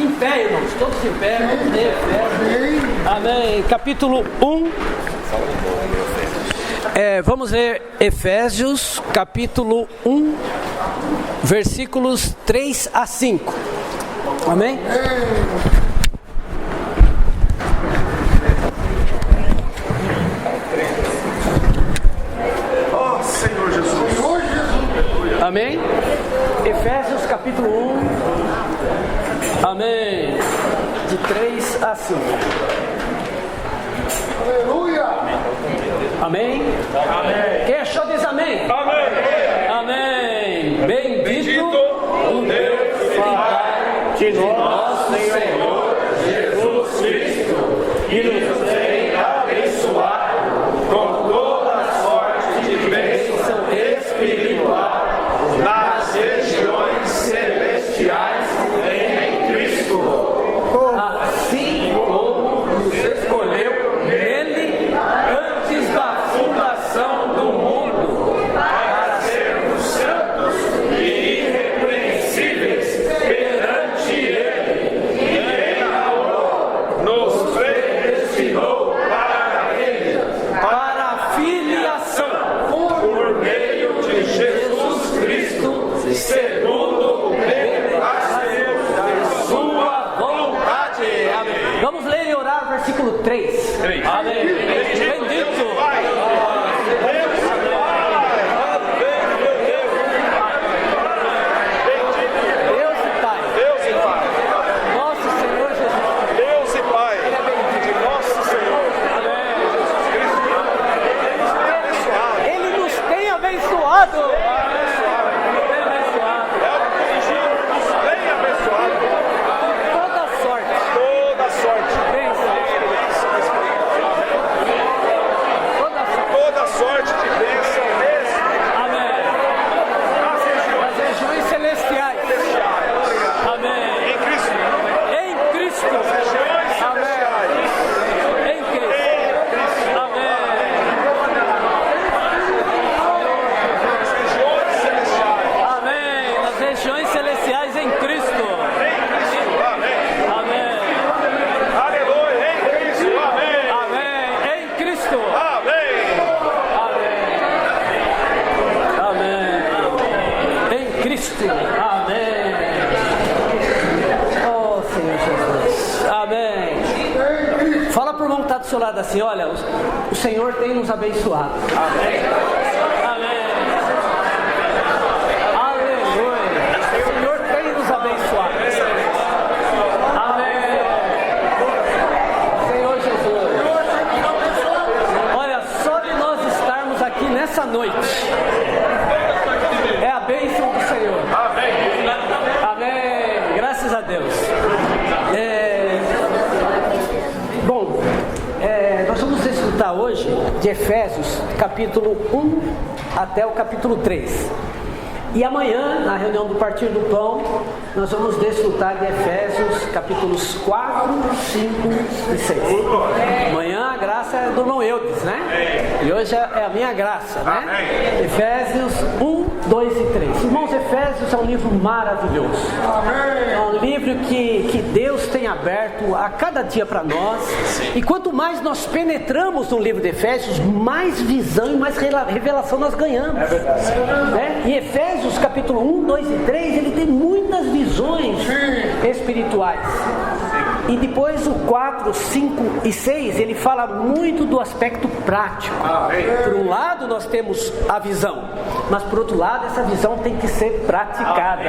Em pé, irmãos, todos em pé, vamos ler Efésios. Amém. Capítulo 1. Vamos ler Efésios, capítulo 1, versículos 3 a 5. Amém? Oh, Senhor Jesus. Amém? Efésios, capítulo 1. Amém. De 3 a 5. Aleluia. Amém? Amém. Quem achou diz amém? Amém. Amém. Bendito o Deus e Pai de nosso Senhor Jesus Cristo, que nos tem abençoado com toda sorte de bênção espiritual nas regiões celestiais em Cristo. Assim como nos escolheu nele antes da fundação do mundo, para sermos santos e irrepreensíveis perante ele, e em amor nos predestinou para ele, para a filiação por meio de Jesus Cristo, segundo o prazer de sua vontade. Amém. Vamos ler e orar o versículo 3. Amém. Bendito. Deus e Pai. Deus e Pai. Nosso Senhor Jesus. Deus e Pai. Ele é bendito. De nosso Senhor Amém. Jesus Cristo. Ele nos tem abençoado. É o corrigido, nos tem abençoado. Toda sorte. Toda sorte. Bênção. Toda sorte. Toda sorte de bênção Amém. nas regiões Nas regiões celestiais. celestiais. Amém. Em Cristo. Em Cristo. Regiões celestiais. Em Cristo. Amém. Nas regiões celestiais. Amém. Nas regiões celestiais em Cristo. Em Cristo. Amém. Amém. Aleluia. Em Cristo. Amém. Amém. Em Cristo. Amém. Amém. Em Cristo. Amém. Oh, Senhor Jesus. Amém. Fala pro irmão que está do seu lado assim, olha, o Senhor tem nos abençoado. Amém. Amém. Aleluia. O Senhor tem nos abençoado. Amém. Senhor Jesus. Olha, só de nós estarmos aqui nessa noite é a bênção do Senhor. Amém. Amém. Graças a Deus. Bom, nós vamos desfrutar hoje de Efésios, capítulo 1 até o capítulo 3. E amanhã, na reunião do Partir do Pão, nós vamos desfrutar de Efésios, capítulos 4, 5 e 6. Amanhã a graça é do irmão Eudes, né? E hoje é a minha graça, né? Efésios 1, 2 e 3. Irmãos, Efésios é um livro maravilhoso. É um livro que Deus tem aberto a cada dia para nós. E quanto mais nós penetramos no livro de Efésios, mais visão e mais revelação nós ganhamos. É verdade. Né? E Efésios capítulo 1, 2 e 3, ele tem muitas visões espirituais. E depois o 4, 5 e 6, ele fala muito do aspecto prático. Por um lado nós temos a visão, mas por outro lado essa visão tem que ser praticada.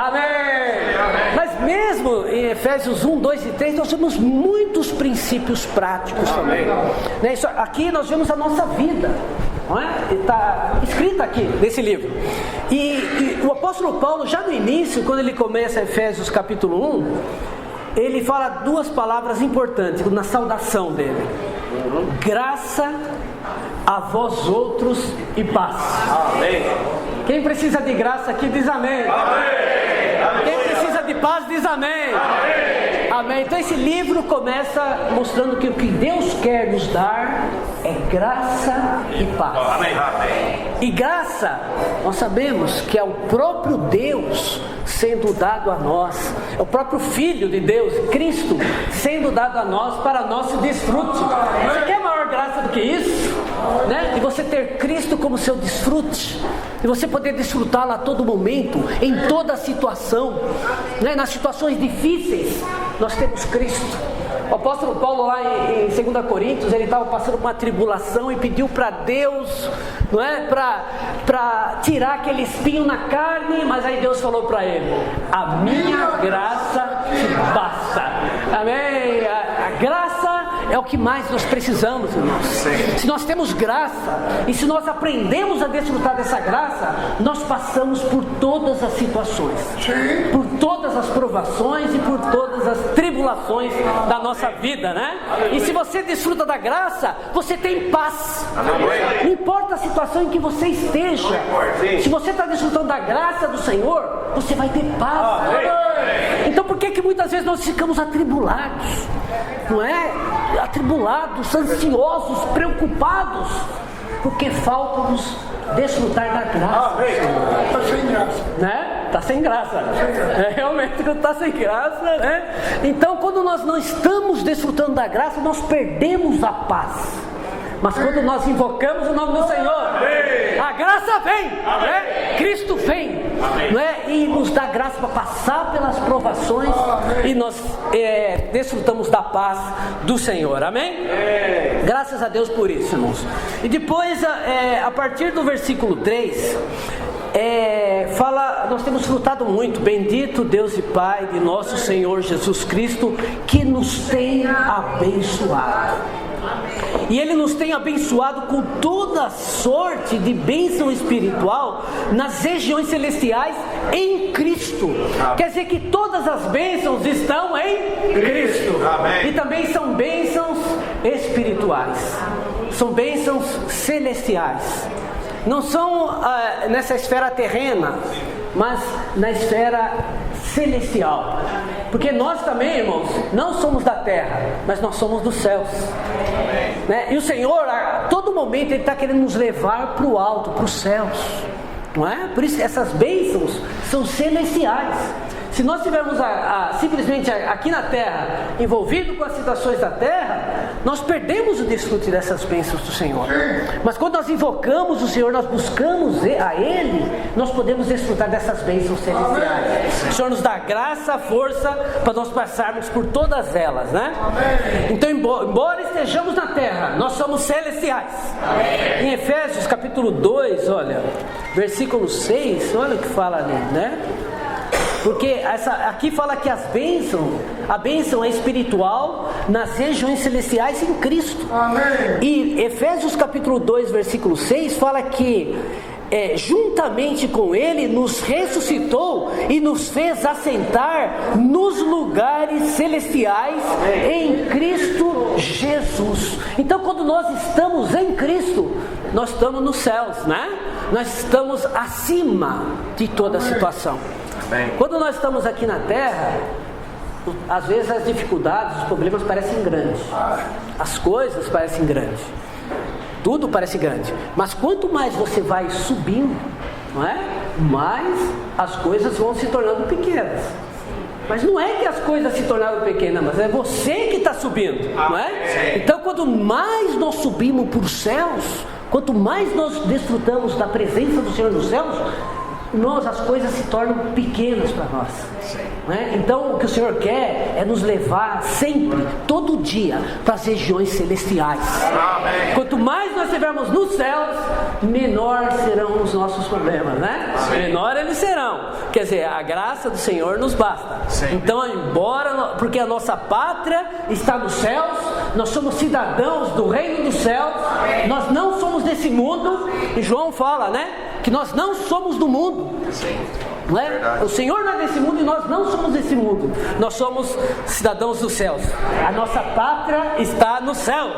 Amém. Mas mesmo em Efésios 1, 2 e 3 nós temos muitos princípios práticos também. Né? Isso, aqui nós vemos a nossa vida. Não é? Está escrita aqui nesse livro. E o apóstolo Paulo, já no início, quando ele começa Efésios capítulo 1, ele fala duas palavras importantes na saudação dele: graça a vós outros e paz. Amém. Quem precisa de graça aqui diz amém. Amém. Quem precisa de de paz diz amém. Amém. Então esse livro começa mostrando que o que Deus quer nos dar é graça e paz. E graça, nós sabemos que é o próprio Deus sendo dado a nós, é o próprio Filho de Deus, Cristo, sendo dado a nós para nosso desfrute. Você quer maior graça do que isso? Né? De você ter Cristo como seu desfrute, de você poder desfrutá-lo a todo momento, em toda situação, né? Nas situações difíceis, nós temos Cristo. O apóstolo Paulo lá em 2 Coríntios, ele estava passando por uma tribulação e pediu para Deus, não é, para tirar aquele espinho na carne, mas aí Deus falou para ele: a minha graça te basta. Amém? A graça é o que mais nós precisamos, irmãos. Se nós temos graça e se nós aprendemos a desfrutar dessa graça, nós passamos por todas as situações, por todas as provações e por todas as tribulações da nossa vida, né? E se você desfruta da graça, você tem paz. Não importa a situação em que você esteja, se você está desfrutando da graça do Senhor, você vai ter paz. Então por que muitas vezes nós ficamos atribulados? Não é? Atribulados, ansiosos, preocupados, porque falta-nos desfrutar da graça. Está sem graça, né? Está sem graça. Realmente está sem graça, né? Então, quando nós não estamos desfrutando da graça, nós perdemos a paz. Mas quando nós invocamos o nome do Senhor, a graça vem, né? Cristo vem, não é? E nos dá graça para passar pelas provações e nós desfrutamos da paz do Senhor, amém? Graças a Deus por isso, irmãos. E depois, a partir do versículo 3, fala, nós temos frutado muito: bendito Deus e Pai de nosso Senhor Jesus Cristo, que nos tem abençoado. E Ele nos tem abençoado com toda sorte de bênção espiritual nas regiões celestiais em Cristo. Quer dizer que todas as bênçãos estão em Cristo. E também são bênçãos espirituais, são bênçãos celestiais. Não são nessa esfera terrena, mas na esfera celestial. Porque nós também, irmãos, não somos da terra, mas nós somos dos céus, né? E o Senhor, a todo momento, Ele está querendo nos levar para o alto, para os céus, não é? Por isso essas bênçãos são celestiais. Se nós estivermos simplesmente aqui na terra, envolvidos com as situações da terra, nós perdemos o desfrute dessas bênçãos do Senhor. Mas quando nós invocamos o Senhor, nós buscamos a Ele, nós podemos desfrutar dessas bênçãos celestiais. O Senhor nos dá graça, força, para nós passarmos por todas elas, né? Então, embora estejamos na terra, nós somos celestiais. Em Efésios capítulo 2, olha, versículo 6, olha o que fala ali, né? Porque aqui fala que a bênção é espiritual nas regiões celestiais em Cristo. amém. E Efésios capítulo 2, versículo 6 fala que juntamente com Ele nos ressuscitou e nos fez assentar nos lugares celestiais em Cristo Jesus. Então, quando nós estamos em Cristo, nós estamos nos céus, né? Nós estamos acima de toda a situação. Quando nós estamos aqui na terra, às vezes as dificuldades, os problemas parecem grandes, as coisas parecem grandes, tudo parece grande. Mas quanto mais você vai subindo, não é? Mais as coisas vão se tornando pequenas. Mas não é que as coisas se tornaram pequenas, mas é você que está subindo, não é? Então, quanto mais nós subimos para os céus, quanto mais nós desfrutamos da presença do Senhor nos céus, as coisas se tornam pequenas para nós, né? Então o que o Senhor quer é nos levar sempre, todo dia, para as regiões celestiais. Amém. Quanto mais nós estivermos nos céus, menor serão os nossos problemas, né? Menor eles serão. Quer dizer, a graça do Senhor nos basta. Então, porque a nossa pátria está nos céus, nós somos cidadãos do reino dos céus, nós não somos desse mundo. E João fala, né, que nós não somos do mundo. Não é? O Senhor não é desse mundo e nós não somos desse mundo. Nós somos cidadãos dos céus. A nossa pátria está nos céus.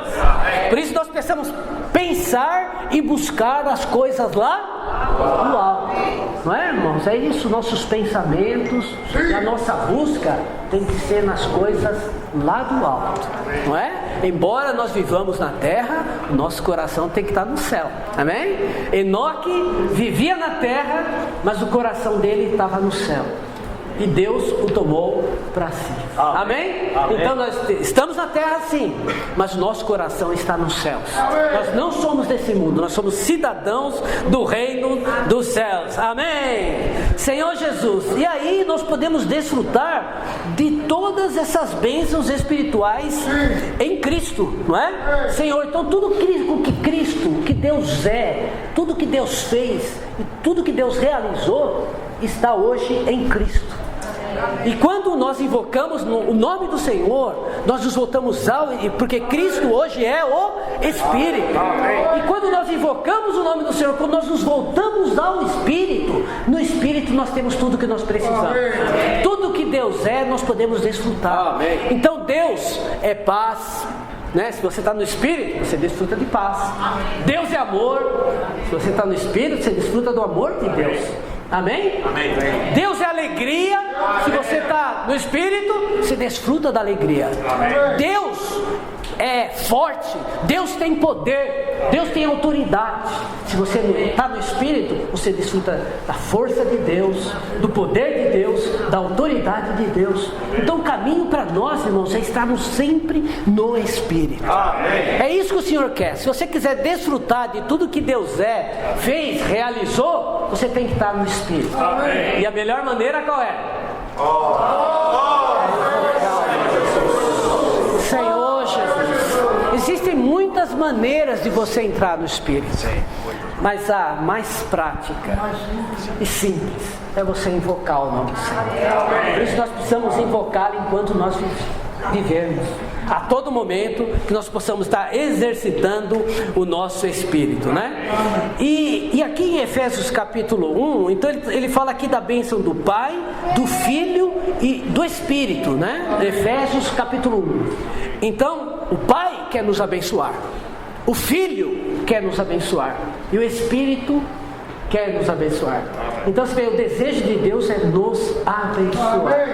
Por isso nós precisamos pensar e buscar as coisas lá do alto. Não é, irmãos? É isso, nossos pensamentos, a nossa busca tem que ser nas coisas lá do alto, não é? Embora nós vivamos na terra, o nosso coração tem que estar no céu, amém? Enoque vivia na terra, mas o coração dele estava no céu. E Deus o tomou para si. Amém? Amém? Então nós estamos na terra sim, mas o nosso coração está nos céus. Nós não somos desse mundo, nós somos cidadãos do reino dos céus. Amém? Senhor Jesus. E aí nós podemos desfrutar de todas essas bênçãos espirituais em Cristo, não é? Senhor, então tudo que Cristo, que Deus é, tudo que Deus fez e tudo que Deus realizou está hoje em Cristo. E quando nós invocamos o nome do Senhor, nós nos voltamos porque Cristo hoje é o Espírito. E quando nós invocamos o nome do Senhor, quando nós nos voltamos ao Espírito, no Espírito nós temos tudo que nós precisamos. Tudo que Deus é, nós podemos desfrutar. Então Deus é paz. Né? Se você está no Espírito, você desfruta de paz. Deus é amor. Se você está no Espírito, você desfruta do amor de Deus. Amém? Amém? Deus é alegria. Se você está no Espírito, você desfruta da alegria. Amém. Deus é forte. Deus tem poder. Deus tem autoridade. Se você está no Espírito, você desfruta da força de Deus, do poder de Deus, da autoridade de Deus. Então o caminho para nós, irmãos, é estarmos sempre no Espírito. Amém. É isso que o Senhor quer. Se você quiser desfrutar de tudo que Deus fez, realizou, você tem que estar no Espírito. Amém. E a melhor maneira qual é? Senhor Jesus, existem muitas maneiras de você entrar no Espírito, mas a mais prática e simples é você invocar o nome do Senhor. Por isso nós precisamos invocá-lo enquanto nós vivermos, a todo momento, que nós possamos estar exercitando o nosso espírito, né? E aqui em Efésios capítulo 1, então ele fala aqui da bênção do Pai, do Filho e do Espírito, né? Efésios capítulo 1. Então, o Pai quer nos abençoar, o Filho quer nos abençoar e o Espírito quer nos abençoar. Então, o desejo de Deus é nos abençoar.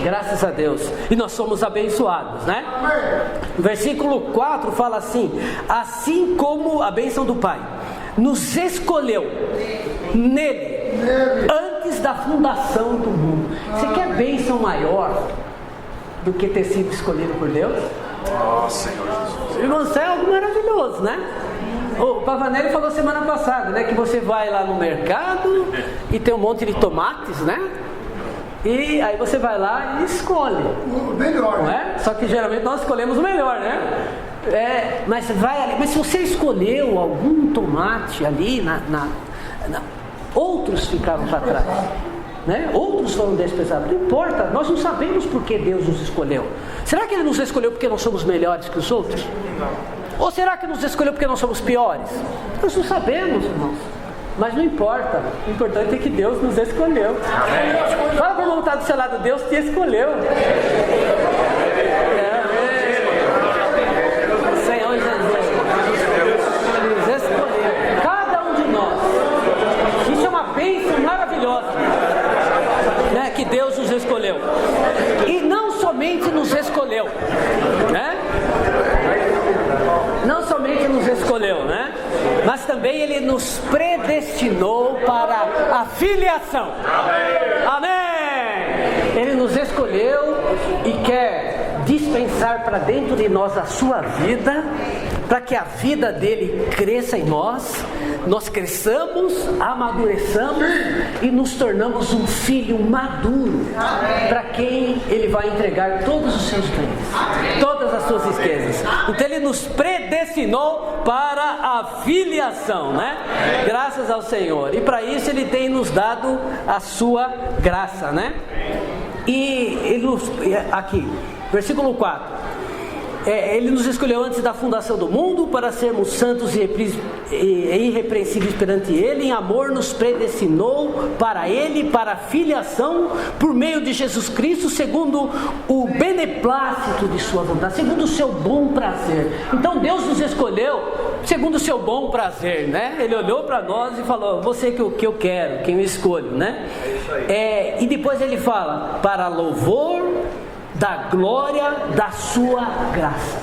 Graças a Deus. E nós somos abençoados, né? O versículo 4 fala assim: assim como a bênção do Pai nos escolheu nele antes da fundação do mundo. Você quer bênção maior do que ter sido escolhido por Deus? Senhor Jesus. Irmãos, é algo maravilhoso, né? O Pavanelli falou semana passada, né, que você vai lá no mercado e tem um monte de tomates, né? E aí você vai lá e escolhe o melhor, não é? Só que geralmente nós escolhemos o melhor, né? Mas vai ali, mas se você escolheu algum tomate ali, outros ficaram para trás, né? Outros foram desprezados. Não importa, nós não sabemos por que Deus nos escolheu. Será que Ele nos escolheu porque nós somos melhores que os outros? Não. Ou será que nos escolheu porque nós somos piores? Nós não sabemos, irmãos. Mas não importa. O importante é que Deus nos escolheu. Amém. Fala para o irmão que está do seu lado: Deus te escolheu. Senhor Jesus nos escolheu. Cada um de nós. Isso é uma bênção maravilhosa, né? Que Deus nos escolheu. E não somente nos escolheu, né? Não somente nos escolheu, né? Mas também Ele nos predestinou para a filiação. Amém! Ele nos escolheu e quer dispensar para dentro de nós a sua vida, para que a vida dele cresça em nós cresçamos, amadureçamos e nos tornamos um filho maduro, para quem ele vai entregar todos os seus bens, todas as suas riquezas. Então ele nos predestinou para a filiação, né? Graças ao Senhor. E para isso ele tem nos dado a sua graça, né? E ele aqui, versículo 4. Ele nos escolheu antes da fundação do mundo para sermos santos e irrepreensíveis perante Ele. Em amor nos predestinou para Ele, para a filiação por meio de Jesus Cristo, segundo o beneplácito de sua vontade, segundo o seu bom prazer. Então Deus nos escolheu segundo o seu bom prazer, né? Ele olhou para nós e falou: você que eu quero, quem eu escolho, né? E depois ele fala: para louvor da glória da sua graça.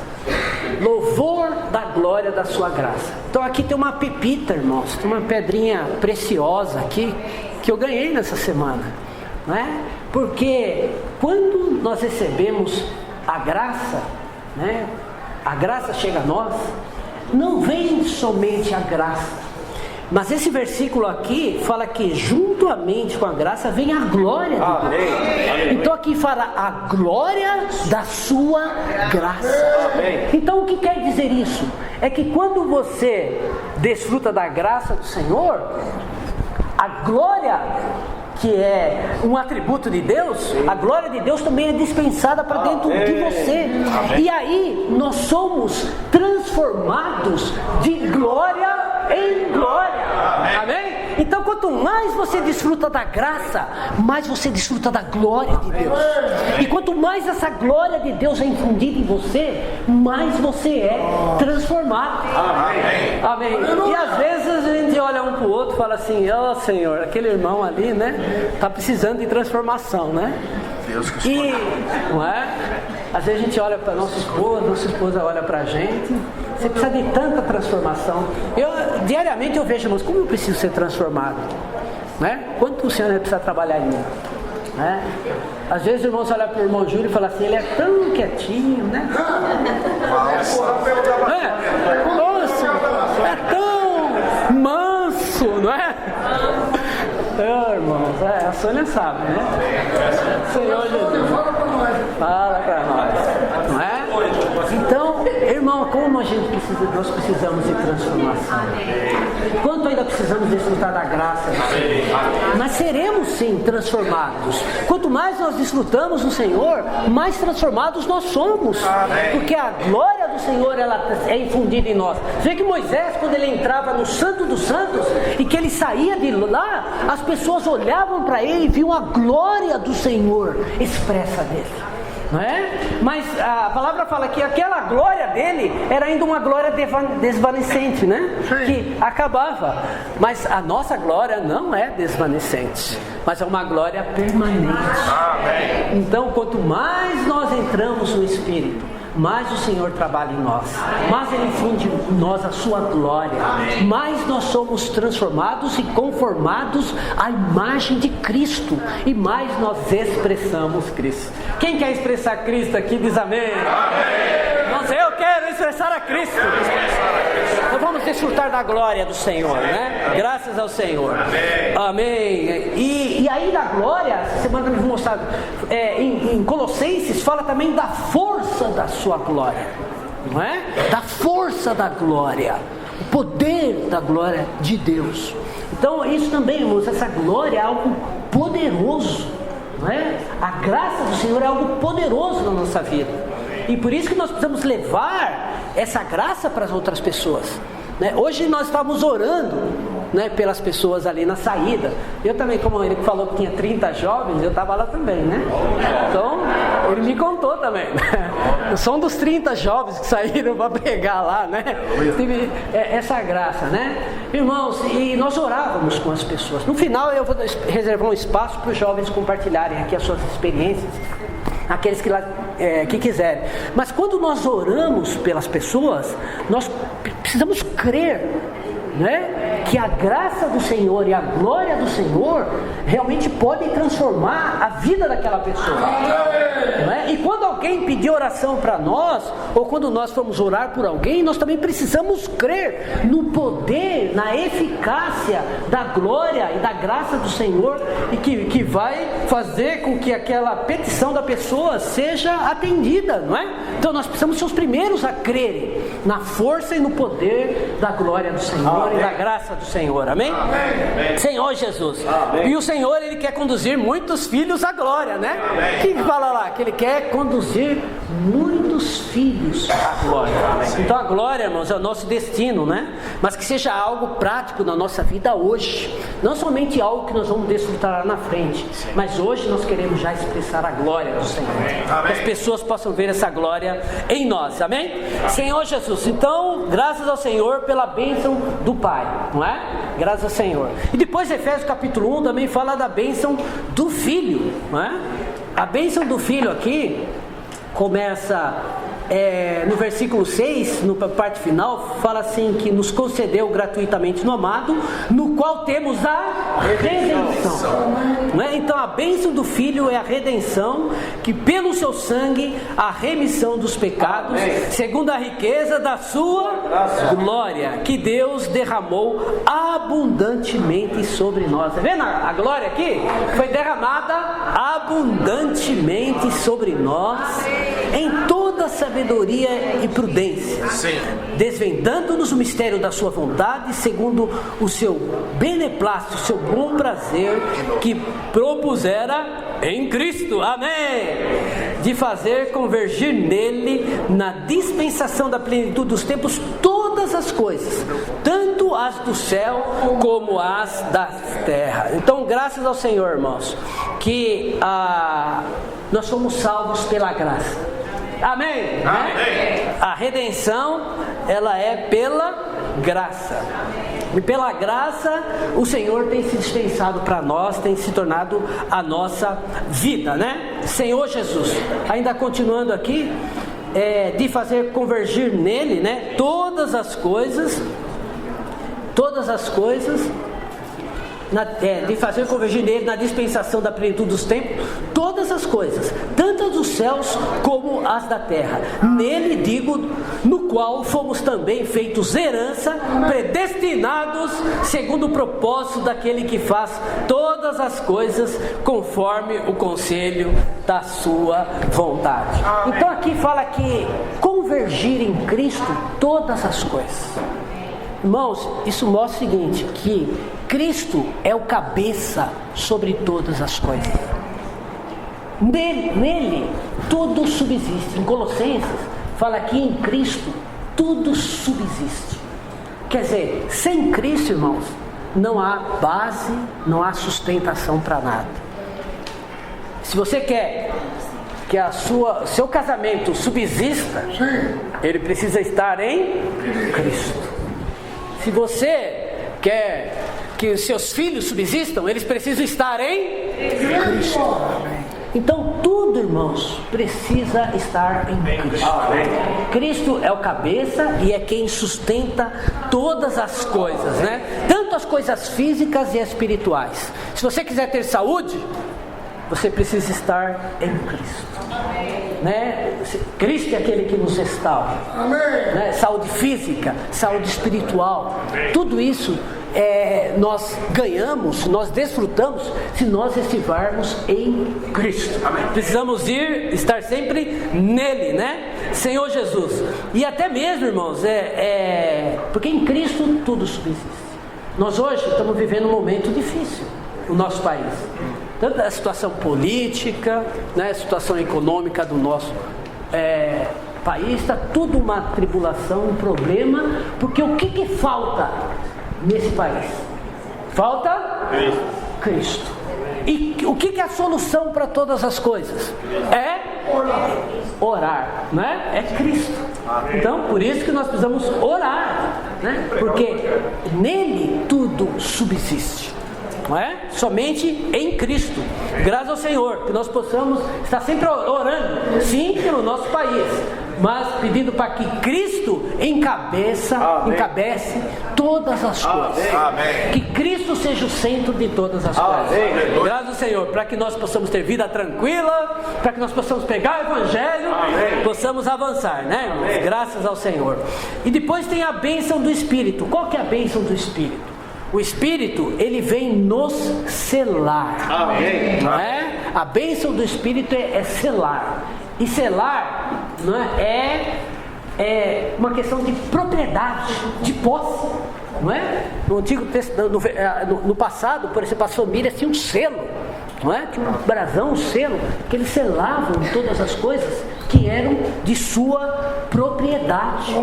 Louvor da glória da sua graça. Então aqui tem uma pepita, irmãos, tem uma pedrinha preciosa aqui que eu ganhei nessa semana, né? Porque quando nós recebemos a graça, né? A graça chega a nós, não vem somente a graça, mas esse versículo aqui fala que juntamente com a graça vem a glória de Deus. Então aqui fala a glória da sua graça. Então o que quer dizer isso? É que quando você desfruta da graça do Senhor, a glória, que é um atributo de Deus, a glória de Deus também é dispensada para dentro de você. E aí nós somos transformados de glória em glória. Amém? Então quanto mais você desfruta da graça, mais você desfruta da glória de Deus. E quanto mais essa glória de Deus é infundida em você, mais você é transformado. Amém. E às vezes a gente olha um para o outro e fala assim: ó Senhor, aquele irmão ali, né, está precisando de transformação, né? E, não é? Às vezes a gente olha para nossa esposa olha para a gente: você precisa de tanta transformação. Diariamente eu vejo, irmãos, como eu preciso ser transformado, né? Quanto o Senhor precisa trabalhar em mim, né? Às vezes os irmãos olham para o irmão Júlio e falam assim: ele é tão quietinho, né? Nossa, é tão manso, não é? Irmãos, a Sônia sabe, né? Senhor Jesus, fala para nós, não é? Então, irmão, como nós precisamos de transformação. Quanto ainda precisamos desfrutar da graça do Senhor, mas seremos sim transformados. Quanto mais nós desfrutamos do Senhor, mais transformados nós somos, porque a glória do Senhor, ela é infundida em nós. Vê que Moisés, quando ele entrava no Santo dos Santos e que ele saía de lá, as pessoas olhavam para ele e viam a glória do Senhor expressa dele, não é? Mas a palavra fala que aquela glória dele era ainda uma glória desvanecente, né? Que acabava. Mas a nossa glória não é desvanecente, mas é uma glória permanente. Então, quanto mais nós entramos no Espírito, mais o Senhor trabalha em nós, mais Ele infunde em nós a sua glória, mais nós somos transformados e conformados à imagem de Cristo, e mais nós expressamos Cristo. Quem quer expressar Cristo aqui diz amém. Eu quero expressar a Cristo. Então vamos desfrutar da glória do Senhor, né? Graças ao Senhor. Amém. E aí da glória, essa semana eu vou mostrar, em Colossenses fala também da força da sua glória, não é? Da força da glória, o poder da glória de Deus. Então isso também, irmãos, essa glória é algo poderoso, não é? A graça do Senhor é algo poderoso na nossa vida. E por isso que nós precisamos levar essa graça para as outras pessoas, né? Hoje nós estávamos orando, né, pelas pessoas ali na saída. Eu também, como ele falou que tinha 30 jovens, eu estava lá também, né? Então, ele me contou também. Eu sou um dos 30 jovens que saíram para pregar lá, né? Tive essa graça, né? Irmãos, e nós orávamos com as pessoas. No final eu vou reservar um espaço para os jovens compartilharem aqui as suas experiências, aqueles que quiserem. Mas quando nós oramos pelas pessoas, nós precisamos crer, né, que a graça do Senhor e a glória do Senhor realmente podem transformar a vida daquela pessoa, não é? E quando alguém pedir oração para nós, ou quando nós formos orar por alguém, nós também precisamos crer no poder, na eficácia da glória e da graça do Senhor, e que vai fazer com que aquela petição da pessoa seja atendida, não é? Então nós precisamos ser os primeiros a crerem na força e no poder da glória do Senhor. E da graça do Senhor, amém? Amém. Senhor Jesus. Amém. E o Senhor, Ele quer conduzir muitos filhos à glória, né? Quem fala lá? Que Ele quer conduzir conduzir muitos filhos à glória. Então a glória, irmãos, é o nosso destino, né? Mas que seja algo prático na nossa vida hoje. Não somente algo que nós vamos desfrutar lá na frente, mas hoje nós queremos já expressar a glória do Senhor. Que as pessoas possam ver essa glória em nós, amém? Senhor Jesus, então, graças ao Senhor pela bênção do Pai, não é? Graças ao Senhor. E depois Efésios capítulo 1 também fala da bênção do Filho, não é? A bênção do Filho aqui começa no versículo 6, na parte final, fala assim que nos concedeu gratuitamente no amado, no qual temos a redenção. Não é? Então a bênção do Filho é a redenção, que pelo seu sangue, a remissão dos pecados, segundo a riqueza da sua glória, que Deus derramou abundantemente sobre nós. Está vendo a glória aqui? Foi derramada abundantemente sobre nós, em toda sabedoria e prudência, desvendando-nos o mistério da sua vontade, segundo o seu beneplácito, o seu bom prazer, que propusera em Cristo, amém, de fazer convergir nele, na dispensação da plenitude dos tempos, todas as coisas, tanto as do céu como as da terra. Então, graças ao Senhor, irmãos, que nós somos salvos pela graça. Amém? Amém. A redenção, ela é pela graça. E pela graça, o Senhor tem se dispensado para nós, tem se tornado a nossa vida, né? Senhor Jesus, ainda continuando aqui, de fazer convergir nele, né? Todas as coisas, de fazer convergir nele na dispensação da plenitude dos tempos, todas as coisas, tanto as dos céus como as da terra. Nele, digo, no qual fomos também feitos herança, predestinados segundo o propósito daquele que faz todas as coisas conforme o conselho da sua vontade. Então aqui fala que convergir em Cristo todas as coisas. Irmãos, isso mostra o seguinte, que Cristo é o cabeça sobre todas as coisas. Nele tudo subsiste. Em Colossenses fala que em Cristo tudo subsiste. Quer dizer, sem Cristo, irmãos, não há base, não há sustentação para nada. Se você quer que seu casamento subsista, ele precisa estar em Cristo. Se você quer que os seus filhos subsistam, eles precisam estar em Cristo. Então tudo, irmãos, precisa estar em Cristo. Cristo é o cabeça e é quem sustenta todas as coisas, né? Tanto as coisas físicas e espirituais. Se você quiser ter saúde, você precisa estar em Cristo. Né? Cristo é aquele que nos restaura, né? Saúde física, saúde espiritual, tudo isso nós ganhamos, nós desfrutamos se nós estivermos em Cristo. Precisamos estar sempre nele, né? Senhor Jesus. E até mesmo, irmãos, porque em Cristo tudo subsiste. Nós hoje estamos vivendo um momento difícil no nosso país. Tanto a situação política, né, a situação econômica do nosso país, está tudo uma tribulação, um problema, porque o que falta nesse país? Falta Cristo. E o que é a solução para todas as coisas? Orar, né? É Cristo. Então, por isso que nós precisamos orar, né? Porque nele tudo subsiste. Não é? Somente em Cristo. Graças ao Senhor, que nós possamos estar sempre orando, sim, pelo nosso país, mas pedindo para que Cristo encabece todas as coisas. Amém. Que Cristo seja o centro de todas as coisas. Graças ao Senhor, para que nós possamos ter vida tranquila, para que nós possamos pegar o Evangelho, possamos avançar, né, irmãos? Graças ao Senhor. E depois tem a bênção do Espírito. Qual que é a bênção do Espírito? O Espírito, ele vem nos selar. Amém. Não é? A bênção do Espírito é selar. E selar, não é uma questão de propriedade, de posse. Não é? No passado, por exemplo, as famílias tinham um selo. não é? Que o brasão, o selo, que eles selavam todas as coisas que eram de sua propriedade.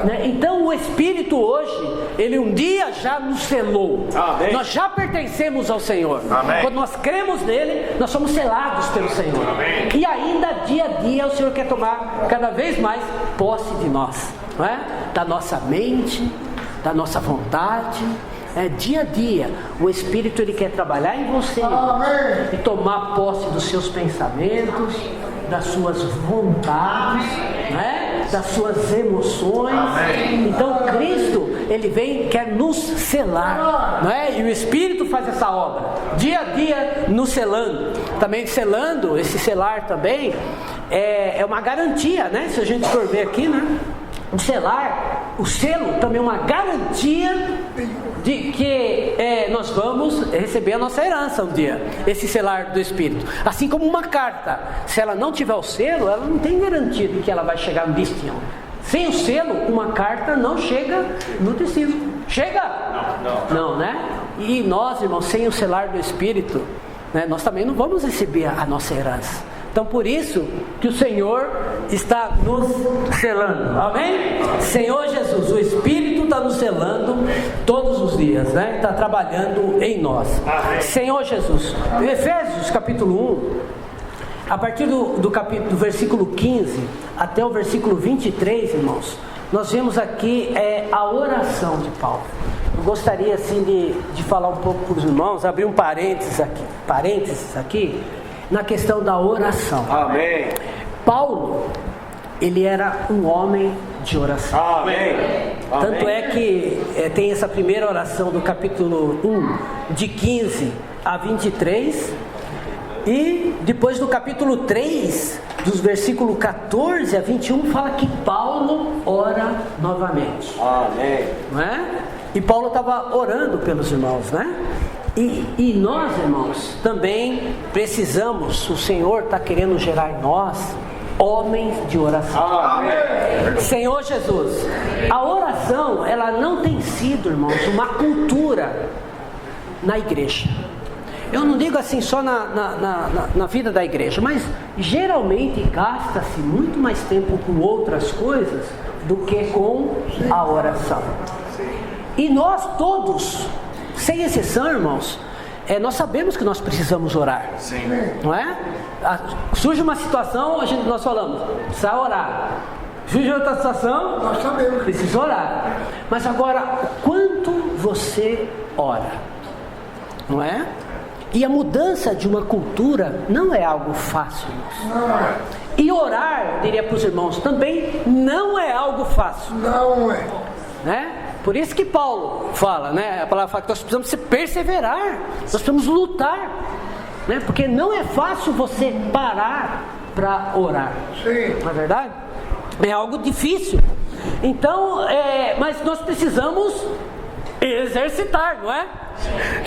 Né? Então o Espírito hoje, ele um dia já nos selou. Amém. Nós já pertencemos ao Senhor. Amém. Quando nós cremos nele, nós somos selados pelo Senhor. Amém. E ainda dia a dia o Senhor quer tomar cada vez mais posse de nós, não é? Da nossa mente, da nossa vontade. Dia a dia o Espírito ele quer trabalhar em você. Amém. E tomar posse dos seus pensamentos, das suas vontades, né? Das suas emoções. Amém. Então Cristo ele vem, quer nos selar, não é? E o Espírito faz essa obra dia a dia nos selando. Também selando, esse selar também é uma garantia, né? Se a gente for ver aqui, né? O selar, o selo também é uma garantia de que nós vamos receber a nossa herança um dia, esse selar do Espírito. Assim como uma carta, se ela não tiver o selo, ela não tem garantia de que ela vai chegar no destino. Sem o selo, uma carta não chega no destino. Chega? Não, né? E nós, irmãos, sem o selar do Espírito, né, nós também não vamos receber a nossa herança. Então por isso que o Senhor está nos selando, amém? Senhor Jesus, o Espírito está nos selando todos os dias, né? Está trabalhando em nós. Amém. Senhor Jesus, em Efésios capítulo 1, a partir do versículo 15 até o versículo 23, irmãos, nós vemos aqui a oração de Paulo. Eu gostaria assim de falar um pouco para os irmãos, abrir um parênteses aqui, na questão da oração. Amém. Paulo, ele era um homem de oração. Amém. Tanto é que tem essa primeira oração do capítulo 1, de 15 a 23, e depois do capítulo 3, dos versículos 14 a 21, fala que Paulo ora novamente. Amém. Não é? E Paulo estava orando pelos irmãos, né? E nós, irmãos, também precisamos, o Senhor está querendo gerar em nós homens de oração. Amém. Senhor Jesus, a oração, ela não tem sido, irmãos, uma cultura na igreja. Eu não digo assim só na vida da igreja, mas geralmente gasta-se muito mais tempo com outras coisas do que com a oração. E nós todos, sem exceção, irmãos, nós sabemos que nós precisamos orar. Sim. Não é? Surge uma situação, nós falamos, precisa orar. Surge outra situação, nós sabemos, precisa orar. Mas agora, o quanto você ora? Não é? E a mudança de uma cultura não é algo fácil, irmãos. E orar, eu diria para os irmãos, também não é algo fácil. Não é. Né? Por isso que Paulo fala, né? A palavra fala que nós precisamos perseverar, nós precisamos lutar, né? Porque não é fácil você parar para orar. Sim. Não é verdade? É algo difícil. Então, mas nós precisamos exercitar, não é?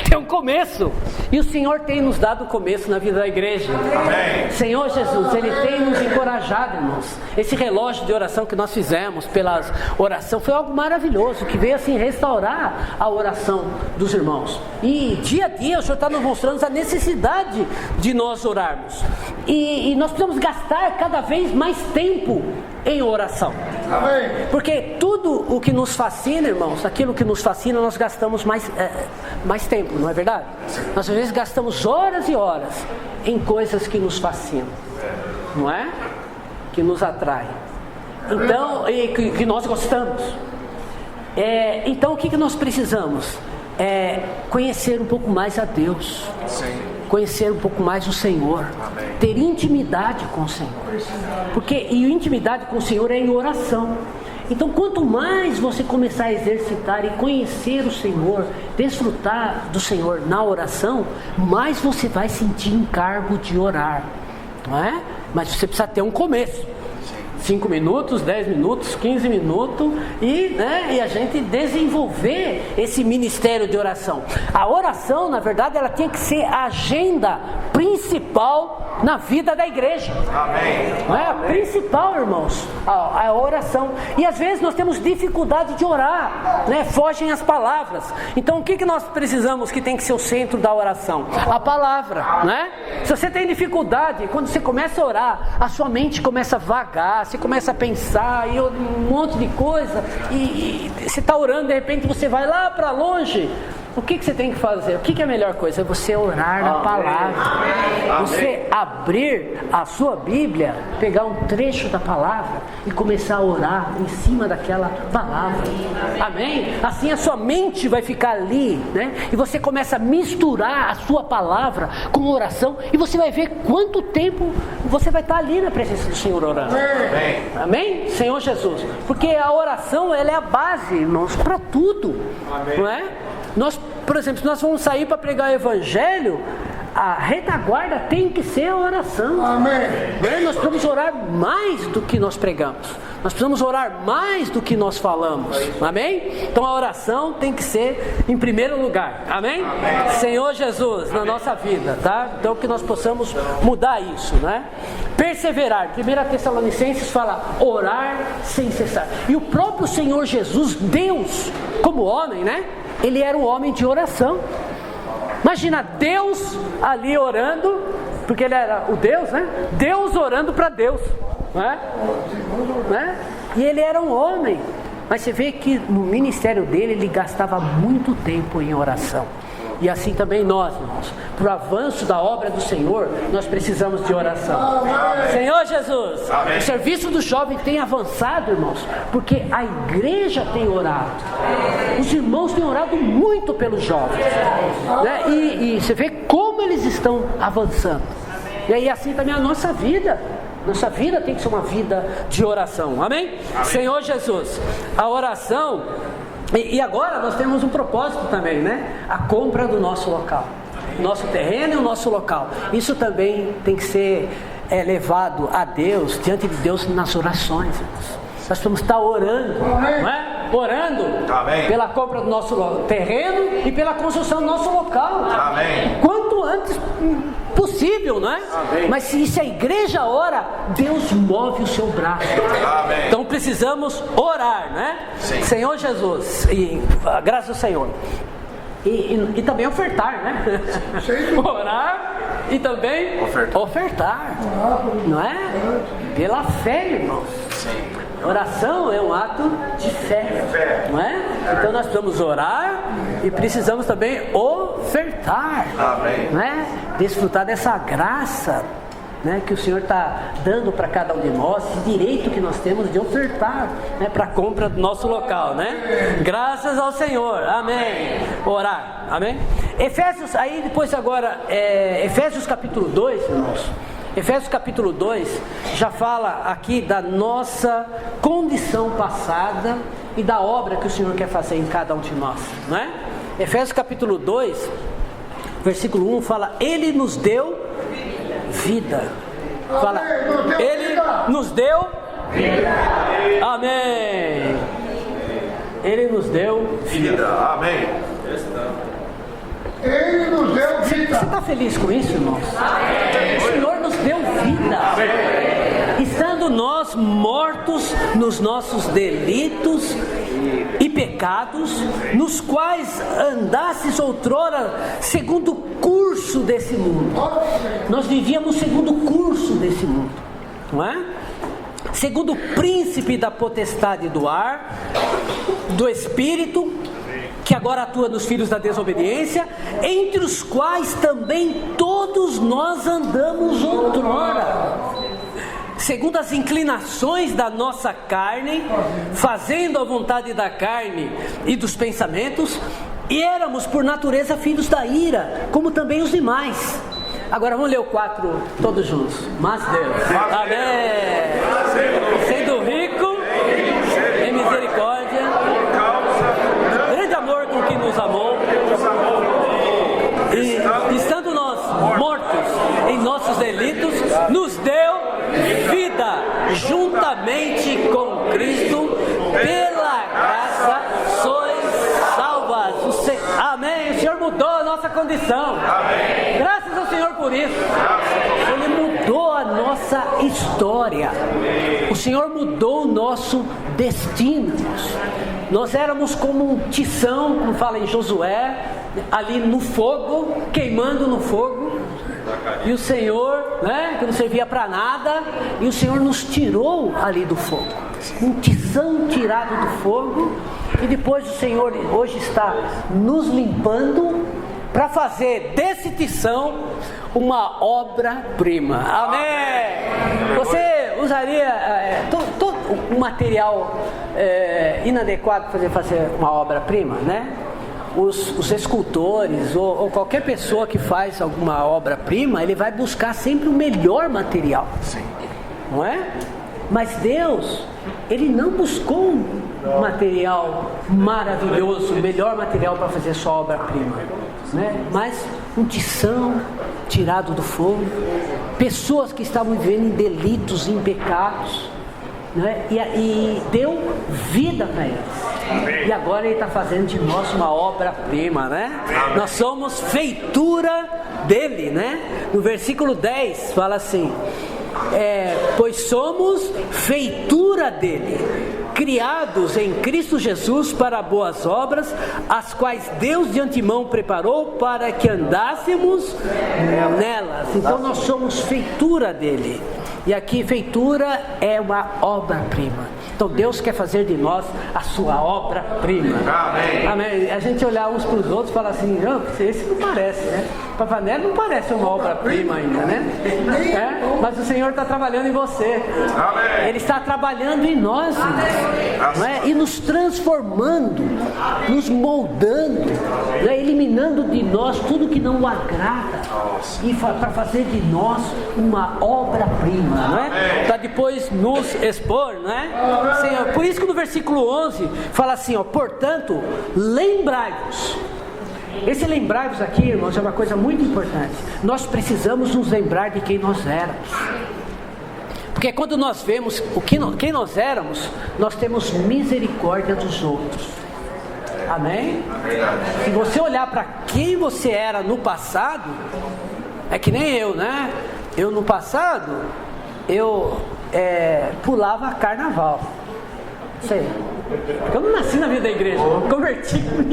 Tem um começo. E o Senhor tem nos dado começo na vida da igreja. Amém. Senhor Jesus, Ele tem nos encorajado, irmãos. Esse relógio de oração que nós fizemos pela oração foi algo maravilhoso, que veio assim restaurar a oração dos irmãos. E dia a dia o Senhor está nos mostrando a necessidade de nós orarmos. E nós precisamos gastar cada vez mais tempo em oração. Amém. Porque tudo o que nos fascina, irmãos, aquilo que nos fascina, nós gastamos mais tempo, não é verdade? Nós às vezes gastamos horas e horas em coisas que nos fascinam, não é? Que nos atraem. Então, e que nós gostamos. Então o que nós precisamos? Conhecer um pouco mais a Deus. Sim. Conhecer um pouco mais o Senhor. Amém. Ter intimidade com o Senhor. Porque intimidade com o Senhor é em oração. Então quanto mais você começar a exercitar e conhecer o Senhor, desfrutar do Senhor na oração, mais você vai sentir encargo de orar, não é? Mas você precisa ter um começo. 5 minutos, 10 minutos, 15 minutos e a gente desenvolver esse ministério de oração. A oração, na verdade, ela tinha que ser a agenda principal na vida da igreja. Amém. Não é a principal, irmãos, a oração. E às vezes nós temos dificuldade de orar, né? Fogem as palavras. Então o que nós precisamos que tem que ser o centro da oração? A palavra, né? Se você tem dificuldade, quando você começa a orar, a sua mente começa a vagar, você começa a pensar e um monte de coisa, e você está orando, de repente você vai lá para longe. O que você tem que fazer? O que é a melhor coisa? É você orar na palavra. Você abrir a sua Bíblia, pegar um trecho da palavra e começar a orar em cima daquela palavra. Amém? Assim a sua mente vai ficar ali, né? E você começa a misturar a sua palavra com oração e você vai ver quanto tempo você vai estar ali na presença do Senhor orando. Amém? Senhor Jesus. Porque a oração, ela é a base, irmãos, para tudo. Não é? Nós, por exemplo, se nós vamos sair para pregar o Evangelho, a retaguarda tem que ser a oração. Amém. Nós precisamos orar mais do que nós pregamos. Nós precisamos orar mais do que nós falamos. Amém? Então a oração tem que ser em primeiro lugar. Amém? Amém. Senhor Jesus, na nossa vida, tá? Então que nós possamos mudar isso, né? Perseverar. 1 Tessalonicenses fala orar sem cessar. E o próprio Senhor Jesus, Deus, como homem, né? Ele era um homem de oração. Imagina Deus ali orando, porque ele era o Deus, né? Deus orando para Deus, né? E ele era um homem, mas você vê que no ministério dele ele gastava muito tempo em oração. E assim também nós, irmãos, para o avanço da obra do Senhor, nós precisamos de oração. Senhor Jesus, Amém. O serviço do jovem tem avançado, irmãos, porque a igreja tem orado. Os irmãos têm orado muito pelos jovens, né? E você vê como eles estão avançando. E aí assim também a nossa vida. Nossa vida tem que ser uma vida de oração. Amém? Amém. Senhor Jesus, a oração. E agora nós temos um propósito também, né? A compra do nosso local, nosso terreno e o nosso local. Isso também tem que ser levado a Deus, diante de Deus nas orações. Nós precisamos estar orando, não é? Orando pela compra do nosso terreno e pela construção do nosso local. Amém. Quanto antes possível, não é? Amém. Mas se a igreja ora, Deus move o seu braço. Amém. Então precisamos orar, né? Sim. Senhor Jesus, e graças ao Senhor. E também ofertar, né? Orar e também ofertar, não é? Pela fé, irmãos. Sim. Oração é um ato de fé, não é? Então nós precisamos orar e precisamos também ofertar, Amém. né? Desfrutar dessa graça, né, que o Senhor está dando para cada um de nós, esse direito que nós temos de ofertar, né, para a compra do nosso local, né? Graças ao Senhor, amém. Orar, amém. Efésios, aí depois agora, Efésios capítulo 2, irmãos. Efésios capítulo 2 já fala aqui da nossa condição passada e da obra que o Senhor quer fazer em cada um de nós, não é? Efésios capítulo 2, versículo 1 fala: Ele nos deu vida. Fala, Ele nos deu vida. Amém. Ele nos deu vida. Amém. Ele nos deu vida. Você está feliz com isso, irmãos? O Senhor nos deu vida. Estando nós mortos nos nossos delitos e pecados, nos quais andasses outrora segundo o curso desse mundo. Nós vivíamos segundo o curso desse mundo, não é? Segundo o príncipe da potestade do ar, do espírito, que agora atua nos filhos da desobediência, entre os quais também todos nós andamos outrora, segundo as inclinações da nossa carne, fazendo a vontade da carne e dos pensamentos, e éramos por natureza filhos da ira, como também os demais. Agora vamos ler o 4 todos juntos. Mas Deus, amém, sendo rico em misericórdia, grande amor com que nos amou, e estando nós mortos em nossos delitos, nos deu vida juntamente com Cristo. Pela graça sois salvas. Amém. O Senhor mudou a nossa condição. Amém. Graças Graças ao Senhor por isso. Ele mudou a nossa história. O Senhor mudou o nosso destino. Nós éramos como um tição, como fala em Josué, ali no fogo, queimando no fogo. E o Senhor, né, que não servia para nada, e o Senhor nos tirou ali do fogo. Um tição tirado do fogo. E depois o Senhor hoje está nos limpando para fazer desse tição uma obra-prima. Amém! Você usaria todo um material inadequado para fazer uma obra-prima, né? Os escultores ou qualquer pessoa que faz alguma obra-prima, ele vai buscar sempre o melhor material. Sim. Não é? Mas Deus, Ele não buscou um material maravilhoso, o melhor material para fazer sua obra-prima, né? Mas um tição tirado do fogo, pessoas que estavam vivendo em delitos, em pecados, né? E deu vida para eles. E agora Ele está fazendo de nós uma obra-prima, né? Nós somos feitura dele, né? No versículo 10 fala assim: pois somos feitura dele, criados em Cristo Jesus para boas obras, as quais Deus de antemão preparou para que andássemos nelas. Então nós somos feitura dele. E aqui feitura é uma obra-prima. Então Deus quer fazer de nós a sua obra-prima. Amém. Amém. A gente olhar uns para os outros e falar assim: esse não parece, né? Papai Neto não parece uma obra-prima ainda, né? Mas o Senhor está trabalhando em você. Amém. Ele está trabalhando em nós, não é? E nos transformando, nos moldando, né? Eliminando de nós tudo que não o agrada, e para fazer de nós uma obra-prima, não é? Para depois nos expor, não é? Senhor, por isso que no versículo 11 fala assim, portanto, lembrai-vos. Esse lembrai-vos aqui, irmãos, é uma coisa muito importante. Nós precisamos nos lembrar de quem nós éramos. Porque quando nós vemos quem nós éramos, nós temos misericórdia dos outros. Amém? Se você olhar para quem você era no passado, é que nem eu, né? Eu no passado, eu pulava carnaval. Sei. Porque eu não nasci na vida da igreja, eu converti com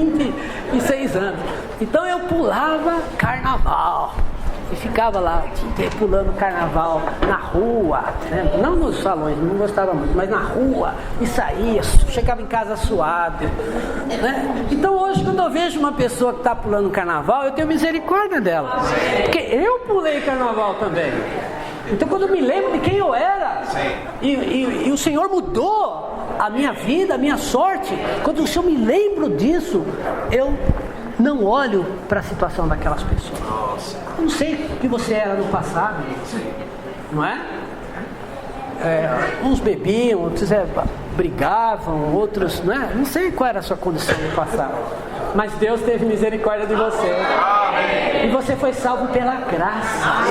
26 anos. Então eu pulava carnaval. E ficava lá, pulando carnaval na rua, né? Não nos salões, não gostava muito, mas na rua, e saía, chegava em casa suado, né? Então hoje, quando eu vejo uma pessoa que está pulando carnaval, eu tenho misericórdia dela, porque eu pulei carnaval também. Então quando eu me lembro de quem eu era, e o Senhor mudou a minha vida, a minha sorte, quando eu me lembro disso, eu não olho para a situação daquelas pessoas. Eu não sei o que você era no passado, não é? Uns bebiam, outros brigavam, outros, não é? Não sei qual era a sua condição no passado, mas Deus teve misericórdia de você. E você foi salvo pela graça.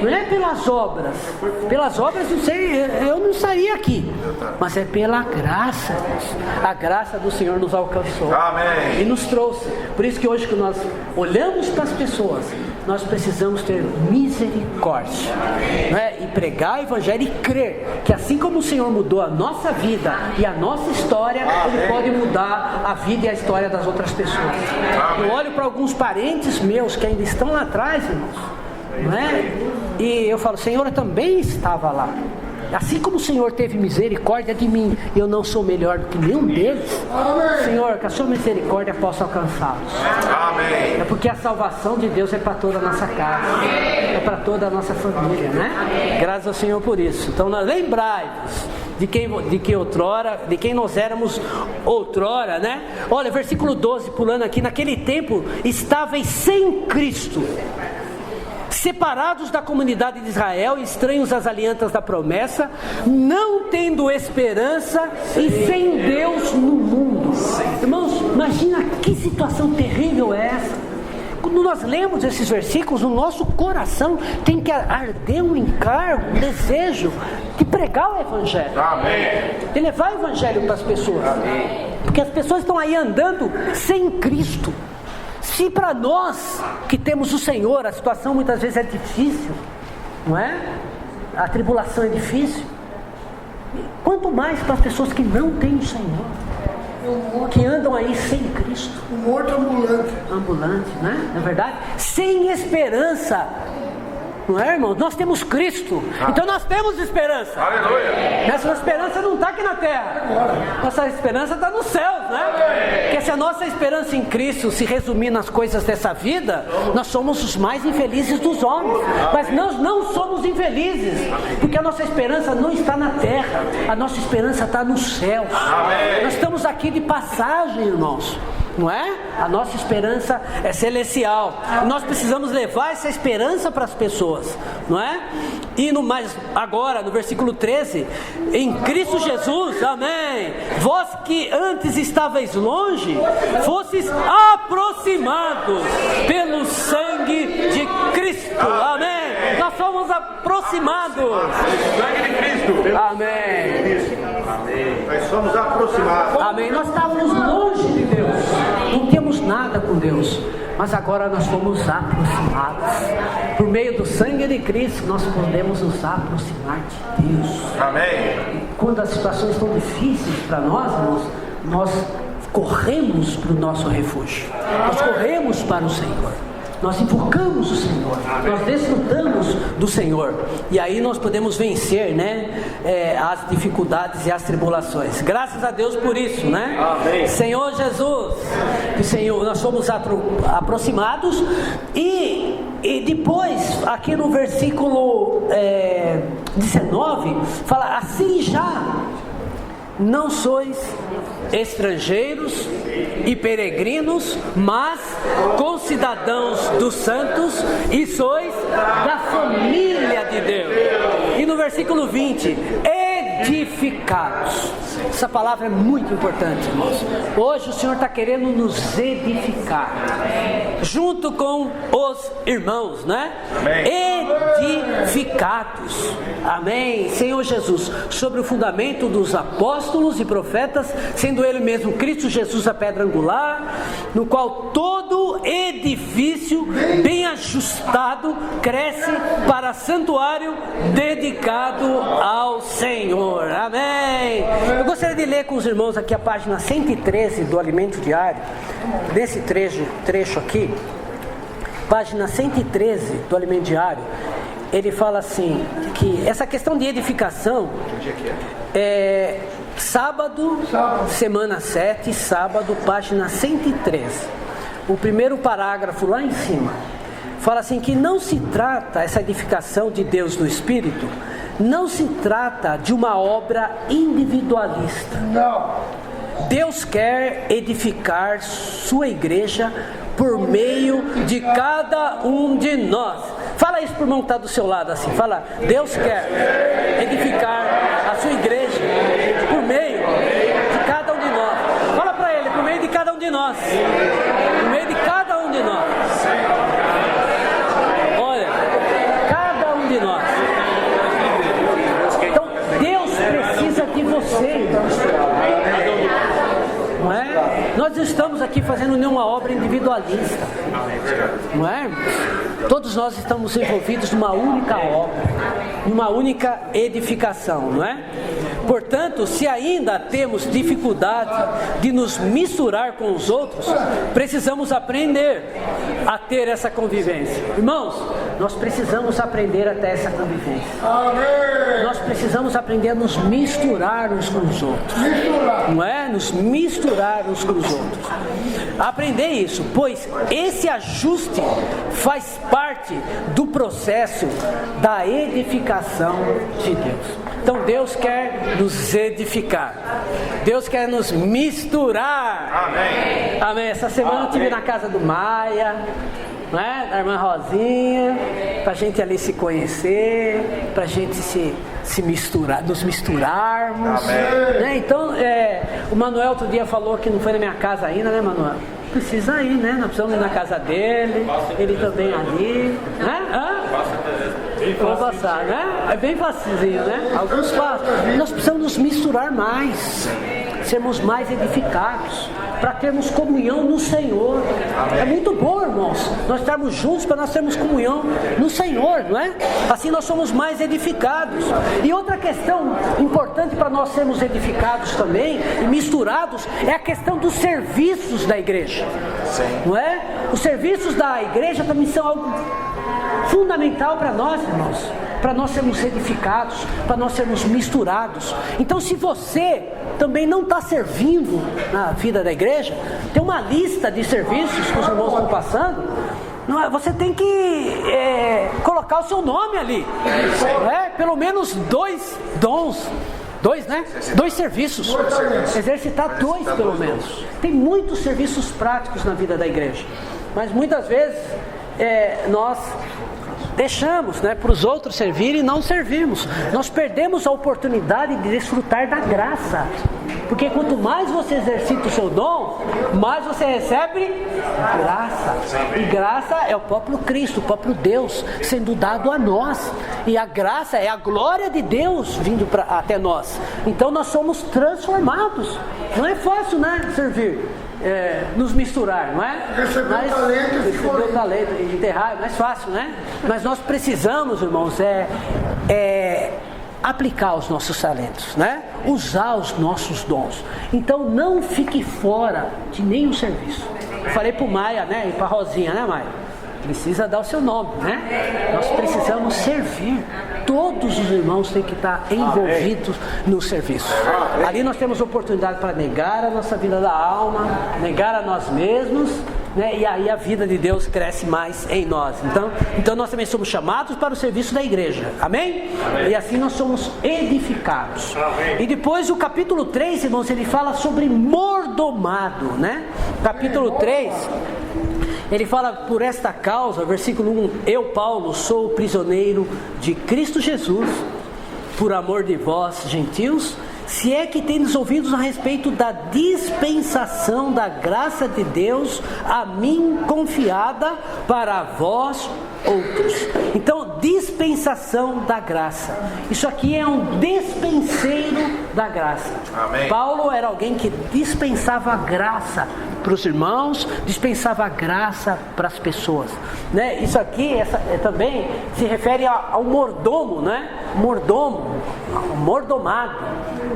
Não é pelas obras. Pelas obras, não sei, eu não estaria aqui. Mas é pela graça. A graça do Senhor nos alcançou. Amém. E nos trouxe. Por isso que hoje que nós olhamos para as pessoas, nós precisamos ter misericórdia, né? E pregar o evangelho e crer que assim como o Senhor mudou a nossa vida e a nossa história, Ele pode mudar a vida e a história das outras pessoas. Eu olho para alguns parentes meus que ainda estão lá atrás, irmãos, não é? E eu falo, Senhor, eu também estava lá. Assim como o Senhor teve misericórdia de mim, eu não sou melhor do que nenhum deles. Senhor, que a sua misericórdia possa alcançá-los. Amém. É porque a salvação de Deus é para toda a nossa casa, é para toda a nossa família, né? Graças ao Senhor por isso. Então, lembrai-vos de quem nós éramos outrora, né? Olha, versículo 12, pulando aqui, naquele tempo estáveis sem Cristo, separados da comunidade de Israel, estranhos às alianças da promessa, não tendo esperança e sem Deus no mundo. Irmãos, imagina que situação terrível é essa. Quando nós lemos esses versículos, o nosso coração tem que arder um encargo, um desejo de pregar o evangelho. Amém. De levar o evangelho para as pessoas. Amém. Porque as pessoas estão aí andando sem Cristo, Se para nós que temos o Senhor, a situação muitas vezes é difícil, não é? A tribulação é difícil, quanto mais para as pessoas que não têm o Senhor, que andam aí sem Cristo. O morto ambulante. Ambulante, né? Não é verdade? Sem esperança. Não é, irmão? Nós temos Cristo, então nós temos esperança. Aleluia. Nossa esperança não está aqui na terra, nossa esperança está nos céus, né? Porque se a nossa esperança em Cristo se resumir nas coisas dessa vida, nós somos os mais infelizes dos homens. Mas nós não somos infelizes, porque a nossa esperança não está na terra, a nossa esperança está nos céus. Nós estamos aqui de passagem, irmãos. Não é? A nossa esperança é celestial. Nós precisamos levar essa esperança para as pessoas, não é? E mais agora, no versículo 13, em Cristo Jesus, amém, vós que antes estavais longe, fostes aproximados pelo sangue de Cristo, amém. Nós somos aproximados. Sangue de Cristo. Amém. Amém. Nós somos aproximados. Amém. Nós estávamos longe de Deus, não temos nada com Deus, mas agora nós fomos aproximados. Por meio do sangue de Cristo, nós podemos nos aproximar de Deus. Amém. Quando as situações estão difíceis para nós, irmãos, nós corremos para o nosso refúgio. Nós corremos para o Senhor. Nós invocamos o Senhor, nós desfrutamos do Senhor, e aí nós podemos vencer, né, as dificuldades e as tribulações. Graças a Deus por isso, né? Amém. Senhor Jesus, Senhor, nós somos aproximados, e depois, aqui no versículo 19, fala assim: já não sois estrangeiros e peregrinos, mas concidadãos dos santos, e sois da família de Deus. E no versículo 20, edificados. Essa palavra é muito importante, irmãos. Hoje o Senhor está querendo nos edificar, junto com os irmãos, né? Amém. Edificados, amém, Senhor Jesus, sobre o fundamento dos apóstolos e profetas, sendo Ele mesmo Cristo Jesus a pedra angular, no qual todo edifício bem ajustado cresce para santuário dedicado ao Senhor. Amém. Eu gostaria de ler com os irmãos aqui a página 113 do Alimento Diário, desse trecho aqui, página 113 do Alimento Diário. Ele fala assim, que essa questão de edificação é sábado, semana 7, sábado, página 113. O primeiro parágrafo lá em cima fala assim, que não se trata, essa edificação de Deus no Espírito, não se trata de uma obra individualista. Não. Deus quer edificar sua igreja por meio de cada um de nós. Fala isso para o irmão que está do seu lado assim, fala: Deus quer edificar a sua igreja por meio de cada um de nós. Fala para ele: por meio de cada um de nós. Por meio de cada um de nós. Olha, cada um de nós. Então Deus precisa de você, não é? Nós não estamos aqui fazendo nenhuma obra individualista, não é? Todos nós estamos envolvidos numa única obra, numa única edificação, não é? Portanto, se ainda temos dificuldade de nos misturar com os outros, precisamos aprender a ter essa convivência. Irmãos, nós precisamos aprender a ter essa convivência. Nós precisamos aprender a nos misturar uns com os outros, não é? Nos misturar uns com os outros. Aprender isso, pois esse ajuste faz parte do processo da edificação de Deus. Então Deus quer nos edificar, Deus quer nos misturar. Amém. Amém. Essa semana eu estive na casa do Maia, né, da irmã Rosinha, para a gente ali se conhecer, para a gente se misturar, nos misturarmos, né? Então o Manuel outro dia falou que não foi na minha casa ainda, né, Manuel? Precisa ir, né? Nós precisamos ir na casa dele, ele também ali, né? Vou passar, né? É bem facilzinho, né? Alguns passam. Nós precisamos nos misturar mais, sermos mais edificados, para termos comunhão no Senhor. É muito bom, irmãos, nós estarmos juntos para nós termos comunhão no Senhor, não é? Assim nós somos mais edificados. E outra questão importante para nós sermos edificados também e misturados é a questão dos serviços da igreja. Não é? Os serviços da igreja também são algo fundamental para nós, irmãos, para nós sermos edificados, para nós sermos misturados. Então, se você também não está servindo na vida da igreja, tem uma lista de serviços que os irmãos estão passando. Você tem que colocar o seu nome ali, pelo menos 2 dons. 2, né? 2 serviços. Exercitar 2 pelo menos. Tem muitos serviços práticos na vida da igreja, mas muitas vezes nós deixamos, né, para os outros servirem e não servimos. Nós perdemos a oportunidade de desfrutar da graça, porque quanto mais você exercita o seu dom, mais você recebe graça. E graça é o próprio Cristo, o próprio Deus sendo dado a nós. E a graça é a glória de Deus vindo até nós. Então nós somos transformados. Não é fácil, né, servir. Nos misturar, não é? Receber talento e enterrar é mais fácil, né? Mas nós precisamos, irmãos, aplicar os nossos talentos, né? Usar os nossos dons. Então não fique fora de nenhum serviço. Eu falei para o Maia, né? E para a Rosinha, né, Maia? Precisa dar o seu nome, né? Nós precisamos servir. Todos os irmãos têm que estar envolvidos no serviço. Ali nós temos oportunidade para negar a nossa vida da alma, negar a nós mesmos, né? E aí a vida de Deus cresce mais em nós. Então nós também somos chamados para o serviço da igreja. Amém? E assim nós somos edificados. E depois o capítulo 3, irmãos, ele fala sobre mordomado, né? Capítulo 3... ele fala: por esta causa, versículo 1, eu, Paulo, sou prisioneiro de Cristo Jesus, por amor de vós, gentios, se é que tendes ouvidos a respeito da dispensação da graça de Deus, a mim confiada para vós outros. Então, dispensação da graça. Isso aqui é um despenseiro da graça. Amém. Paulo era alguém que dispensava graça para os irmãos, dispensava graça para as pessoas, né? Isso aqui também se refere ao mordomo, né? Mordomado.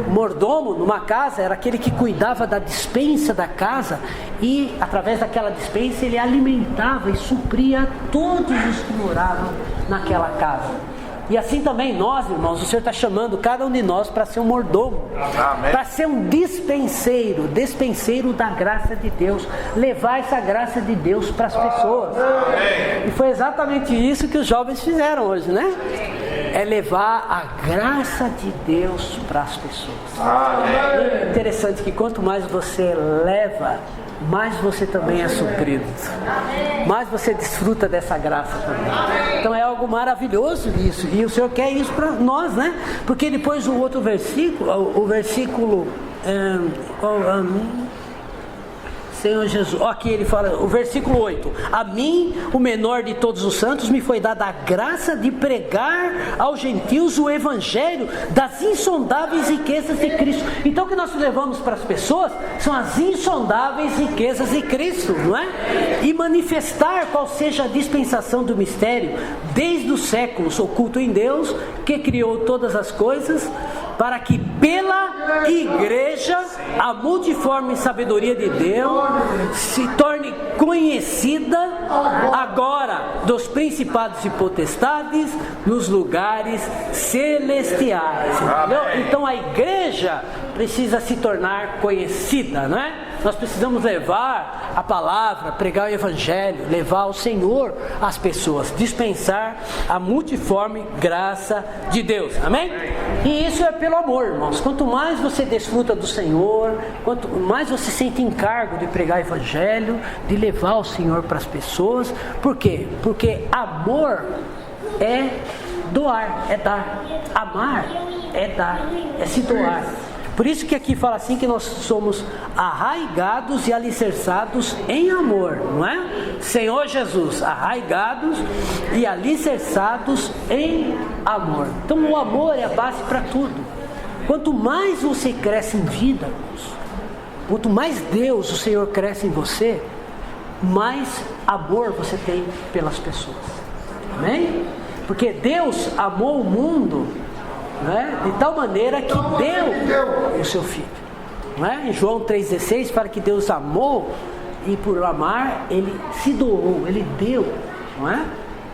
Mordomo numa casa era aquele que cuidava da despensa da casa e através daquela despensa ele alimentava e supria todos os que moravam naquela casa. E assim também nós, irmãos, o Senhor está chamando cada um de nós para ser um mordomo, para ser um dispenseiro da graça de Deus, levar essa graça de Deus para as pessoas. E foi exatamente isso que os jovens fizeram hoje, né? É levar a graça de Deus para as pessoas. E é interessante que quanto mais você leva, mais você também é suprido, mais você desfruta dessa graça também. Então é algo maravilhoso isso, e o Senhor quer isso para nós, né? Porque depois o outro versículo, Senhor Jesus, aqui ele fala, o versículo 8: a mim, o menor de todos os santos, me foi dada a graça de pregar aos gentios o evangelho das insondáveis riquezas de Cristo. Então o que nós levamos para as pessoas são as insondáveis riquezas de Cristo, não é? E manifestar qual seja a dispensação do mistério desde os séculos oculto em Deus, que criou todas as coisas, para que pela igreja a multiforme sabedoria de Deus se torne conhecida agora dos principados e potestades nos lugares celestiais. Entendeu? Então a igreja precisa se tornar conhecida, não é? Nós precisamos levar a palavra, pregar o evangelho, levar o Senhor às pessoas, dispensar a multiforme graça de Deus, amém? E isso é pelo amor, irmãos. Quanto mais você desfruta do Senhor, quanto mais você sente encargo de pregar o evangelho, de levar o Senhor para as pessoas. Por quê? Porque amor é doar, é dar. Amar é dar, é se doar. Por isso que aqui fala assim que nós somos arraigados e alicerçados em amor, não é? Senhor Jesus, arraigados e alicerçados em amor. Então o amor é a base para tudo. Quanto mais você cresce em vida, quanto mais Deus, o Senhor, cresce em você, mais amor você tem pelas pessoas. Amém? Porque Deus amou o mundo, né, de tal maneira que deu o seu Filho. Não é? Em João 3,16 fala que Deus amou e por amar Ele se doou, Ele deu. Não é?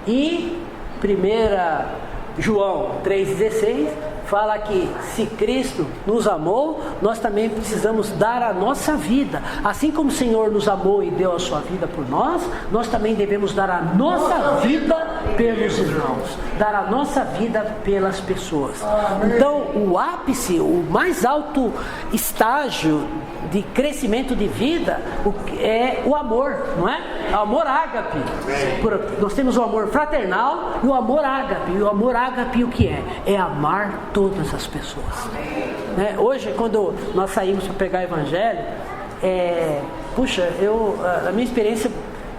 E 1 João 3,16 fala que se Cristo nos amou, nós também precisamos dar a nossa vida. Assim como o Senhor nos amou e deu a sua vida por nós, nós também devemos dar a nossa vida pelos irmãos, dar a nossa vida pelas pessoas. Então, o ápice, o mais alto estágio de crescimento de vida é o amor, não é? O amor ágape. Nós temos o amor fraternal e o amor ágape. E o amor ágape o que é? É amar todas as pessoas. Né? Hoje, quando nós saímos para pregar o evangelho, a minha experiência,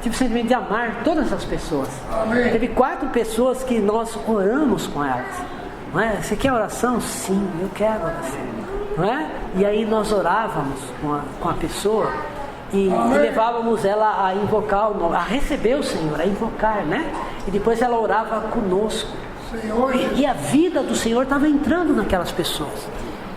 tive o sentimento de amar todas as pessoas. Amém. Teve 4 pessoas que nós oramos com elas. Não é? Você quer oração? Sim, eu quero oração. Não é? E aí nós orávamos com a pessoa e levávamos ela a invocar o nome, a receber o Senhor, a invocar, né? E depois ela orava conosco. E a vida do Senhor estava entrando naquelas pessoas.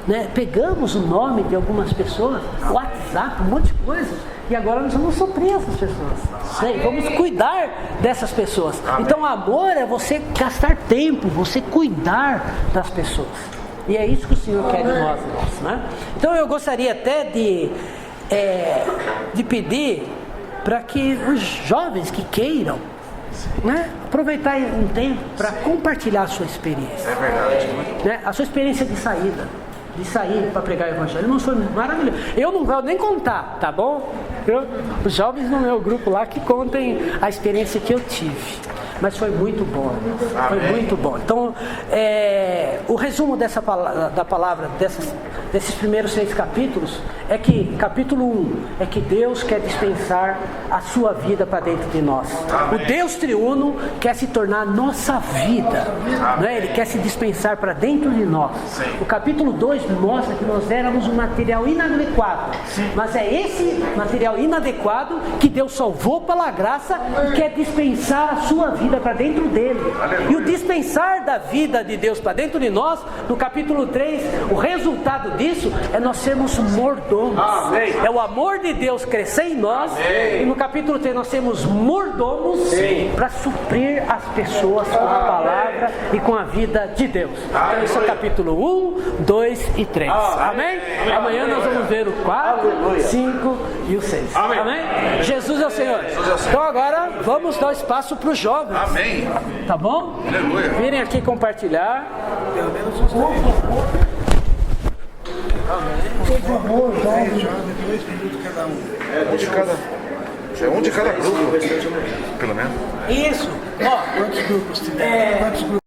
Né? Pegamos o nome de algumas pessoas, WhatsApp, um monte de coisa, e agora nós vamos suprir essas pessoas. Né? Vamos cuidar dessas pessoas. Então, amor é você gastar tempo, você cuidar das pessoas. E é isso que o Senhor quer de nós, irmãos, né? Então eu gostaria até de pedir para que os jovens que queiram, né, aproveitar um tempo para compartilhar a sua experiência. É verdade. Né? A sua experiência de sair para pregar o evangelho. Não foi maravilhoso. Eu não vou nem contar, tá bom? Os jovens no meu grupo lá que contem a experiência que eu tive. Mas foi muito bom. Foi muito bom. Então, o resumo da palavra desses primeiros 6 capítulos é que, capítulo 1, é que Deus quer dispensar a sua vida para dentro de nós. O Deus triuno quer se tornar nossa vida. Né? Ele quer se dispensar para dentro de nós. O capítulo 2 mostra que nós éramos um material inadequado. Mas é esse material inadequado que Deus salvou pela graça e quer dispensar a sua vida para dentro dele. E o dispensar da vida de Deus para dentro de nós, no capítulo 3, o resultado disso é nós sermos mordomos. É o amor de Deus crescer em nós. E no capítulo 3 nós temos mordomos para suprir as pessoas com a palavra e com a vida de Deus. Então esse é o capítulo 1, 2 e 3. Amém? Amanhã nós vamos ver o 4, 5 e o 6. Amém? Jesus é o Senhor. Então agora vamos dar espaço para os jovens. Amém. Tá bom? Aleluia. Virem aqui compartilhar. Pelo menos uns 3. Por favor, jovens, 2 minutos cada um. Um de cada. Um de cada grupo. Pelo menos. Isso. Ó, Quantos grupos tiver? Quantos grupos?